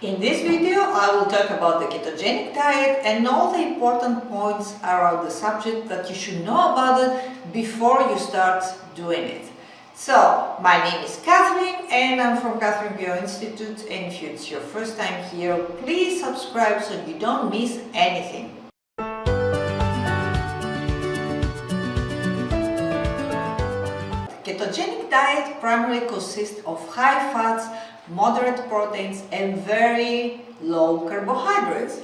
In this video, I will talk about the ketogenic diet and all the important points around the subject that you should know about it before you start doing it. So, my name is Catherine and I'm from Catherine Piot Institute, and if it's your first time here, please subscribe so you don't miss anything. Ketogenic diet primarily consists of high fats, moderate proteins and very low carbohydrates.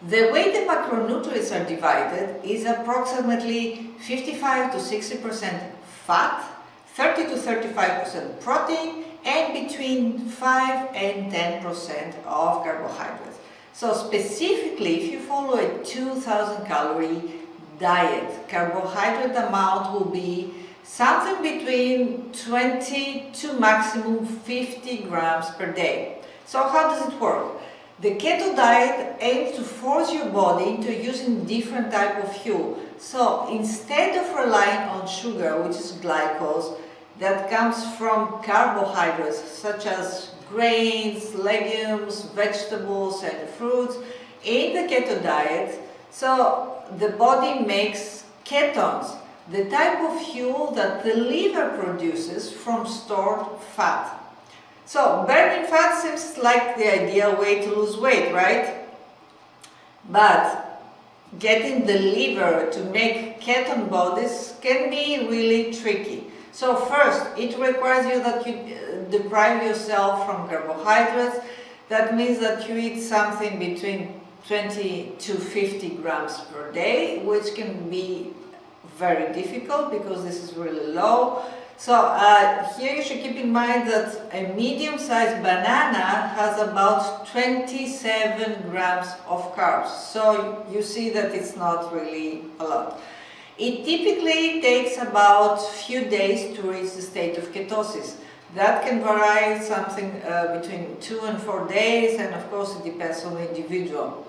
The way the macronutrients are divided is approximately 55 to 60% fat, 30 to 35% protein, and between 5 and 10% of carbohydrates. So specifically, if you follow a 2000 calorie diet, carbohydrate amount will be something between 20 to maximum 50 grams per day. So how does it work? The keto diet aims to force your body into using different type of fuel. So instead of relying on sugar, which is glucose, that comes from carbohydrates such as grains, legumes, vegetables and fruits, in the keto diet, so the body makes ketones, the type of fuel that the liver produces from stored fat. So burning fat seems like the ideal way to lose weight, right? But getting the liver to make ketone bodies can be really tricky. So first, it requires you that you deprive yourself from carbohydrates. That means that you eat something between 20 to 50 grams per day, which can be very difficult because this is really low. So here you should keep in mind that a medium-sized banana has about 27 grams of carbs. So you see that it's not really a lot. It typically takes about a few days to reach the state of ketosis. That can vary something between 2 and 4 days, and of course it depends on the individual.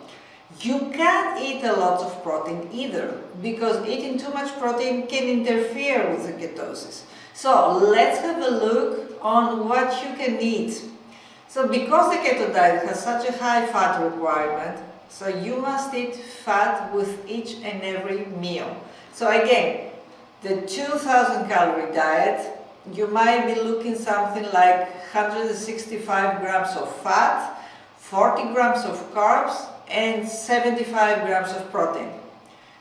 You can't eat a lot of protein either, because eating too much protein can interfere with the ketosis. So let's have a look on what you can eat. So because the keto diet has such a high fat requirement, so you must eat fat with each and every meal. So again, the 2000 calorie diet, you might be looking something like 165 grams of fat, 40 grams of carbs, and 75 grams of protein.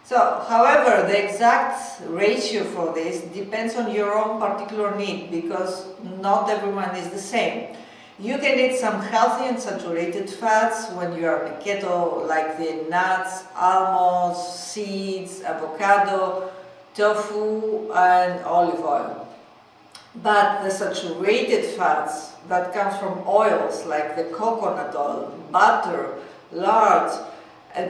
So, however, the exact ratio for this depends on your own particular need, because not everyone is the same. You can eat some healthy and saturated fats when you are on keto, like the nuts, almonds, seeds, avocado, tofu and olive oil. But the saturated fats that comes from oils like the coconut oil, butter, lard,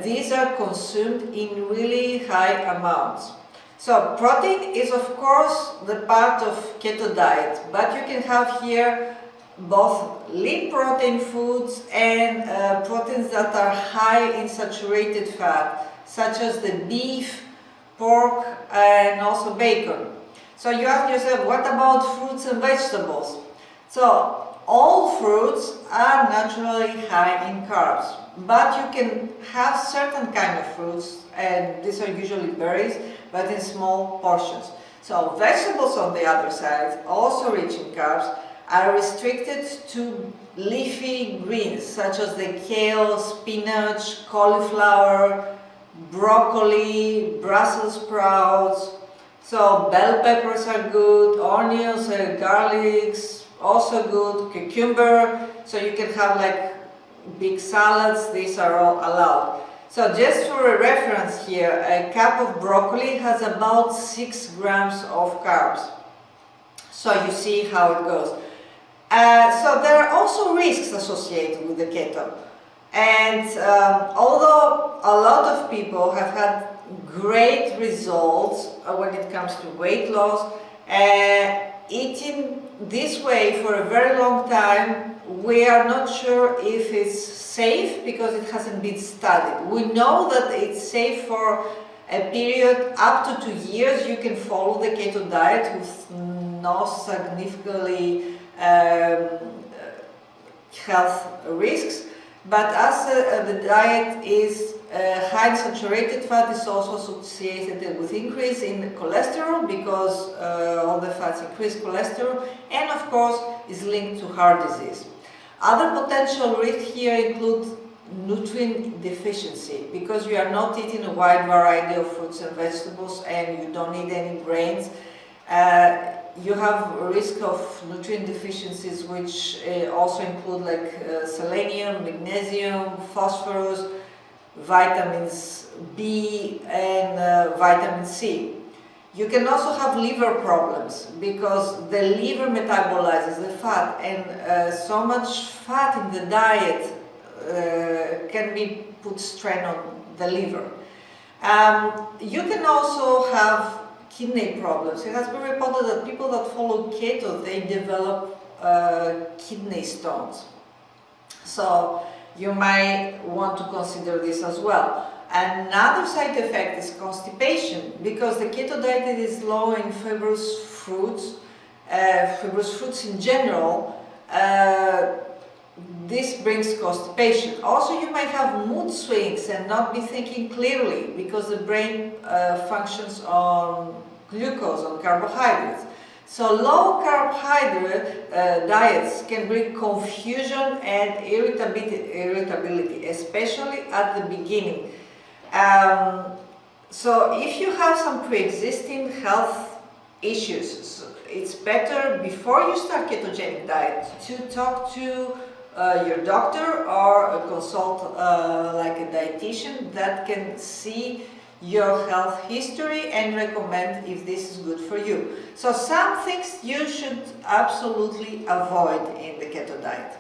these are consumed in really high amounts. So protein is of course the part of keto diet, but you can have here both lean protein foods and proteins that are high in saturated fat, such as the beef, pork and also bacon. So you ask yourself, what about fruits and vegetables? So all fruits are naturally high in carbs, but you can have certain kind of fruits, and these are usually berries, but in small portions. So vegetables on the other side, also rich in carbs, are restricted to leafy greens such as the kale, spinach, cauliflower, broccoli, Brussels sprouts. So bell peppers are good, onions and garlics also good, cucumber, so you can have like big salads, these are all allowed. So just for a reference here, a cup of broccoli has about 6 grams of carbs. So you see how it goes. So there are also risks associated with the keto. And although a lot of people have had great results when it comes to weight loss, eating this way for a very long time, we are not sure if it's safe because it hasn't been studied. We know that it's safe for a period up to 2 years. You can follow the keto diet with no significantly health risks. But as the diet is high in saturated fat, is also associated with increase in cholesterol, because all the fats increase cholesterol, and of course is linked to heart disease. Other potential risks here include nutrient deficiency, because you are not eating a wide variety of fruits and vegetables and you don't eat any grains. You have a risk of nutrient deficiencies, which also include like selenium, magnesium, phosphorus, vitamins B and vitamin C. You can also have liver problems, because the liver metabolizes the fat, and so much fat in the diet can be put strain on the liver. You can also have kidney problems. It has been reported that people that follow keto, they develop kidney stones. So you might want to consider this as well. Another side effect is constipation, because the keto diet is low in fibrous fruits in general. This brings constipation. Also, you might have mood swings and not be thinking clearly, because the brain functions on glucose, on carbohydrates. So low carbohydrate diets can bring confusion and irritability, especially at the beginning. So if you have some pre-existing health issues, it's better before you start ketogenic diet to talk to your doctor or consult like a dietitian that can see your health history and recommend if this is good for you. So some things you should absolutely avoid in the keto diet.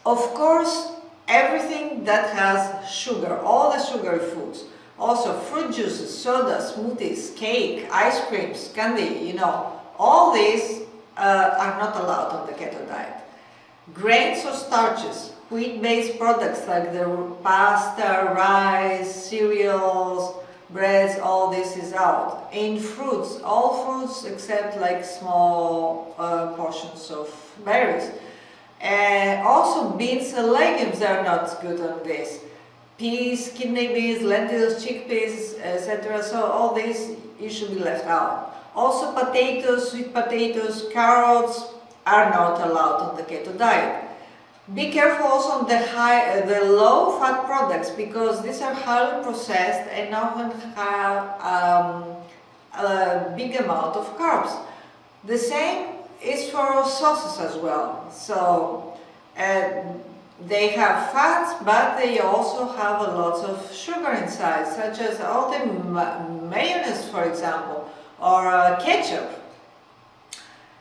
Of course, everything that has sugar, all the sugary foods, also fruit juices, soda, smoothies, cake, ice creams, candy, all these are not allowed on the keto diet. Grains or starches, wheat-based products like the pasta, rice, cereals, breads, all this is out. In fruits, all fruits except like small portions of berries. Also beans and legumes are not good on this. Peas, kidney beans, lentils, chickpeas, etc. So all these you should be left out. Also potatoes, sweet potatoes, carrots are not allowed on the keto diet. Be careful also on the low fat products, because these are highly processed and often have a big amount of carbs. The same is for sauces as well. So they have fats, but they also have a lot of sugar inside, such as all the mayonnaise, for example, or ketchup.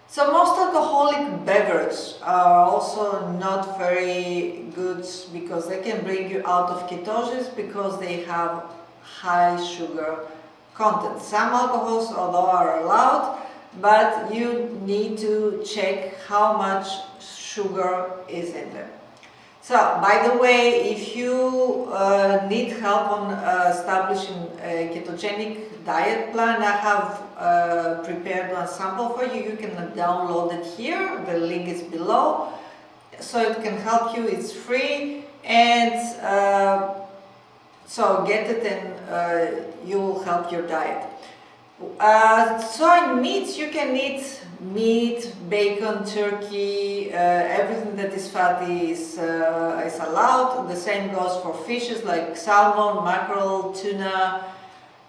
So most alcoholic beverages are also not very good, because they can bring you out of ketosis, because they have high sugar content. Some alcohols, although, are allowed, but you need to check how much sugar is in them. So, by the way, if you need help on establishing a ketogenic diet plan, I have prepared a sample for you. You can download it here. The link is below. So it can help you. It's free, and so get it, and you will help your diet. So in meats, you can eat meat, bacon, turkey, everything that is fatty is allowed. The same goes for fishes like salmon, mackerel, tuna.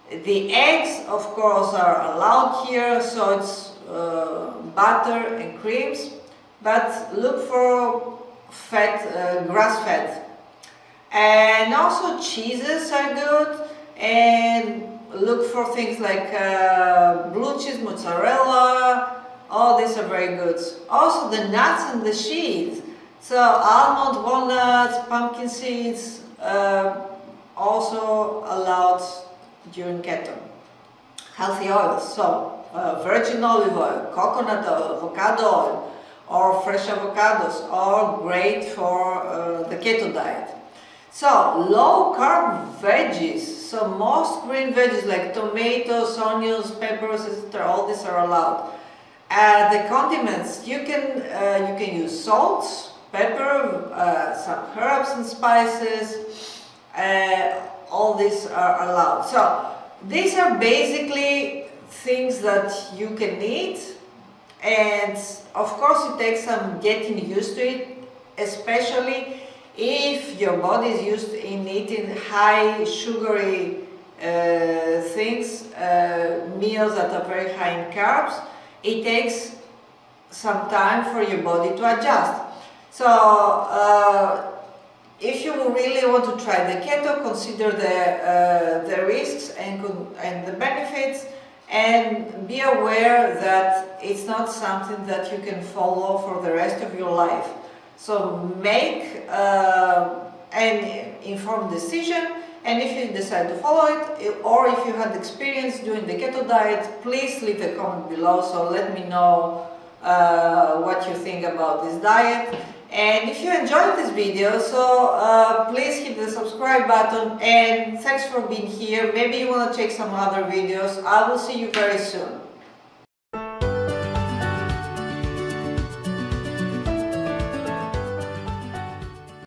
The eggs, of course, are allowed here, so it's butter and creams, but look for fat, grass-fed. And also cheeses are good, and look for things like blue cheese, mozzarella. All these are very good. Also the nuts and the seeds. So almond, walnuts, pumpkin seeds, also allowed during keto. Healthy oils, so virgin olive oil, coconut oil, avocado oil, or fresh avocados are great for the keto diet. So low carb veggies, so most green veggies like tomatoes, onions, peppers, etc., all these are allowed. The condiments, you can use salt, pepper, some herbs and spices, all these are allowed. So these are basically things that you can eat, and of course it takes some getting used to it, especially if your body is used in eating high sugary things, meals that are very high in carbs. It takes some time for your body to adjust. So if you really want to try the keto, consider the risks and the benefits, and be aware that it's not something that you can follow for the rest of your life. So make an informed decision, and if you decide to follow it, or if you had experience doing the keto diet, please leave a comment below, so let me know what you think about this diet. And if you enjoyed this video, so please hit the subscribe button, and thanks for being here. Maybe you want to check some other videos. I will see you very soon.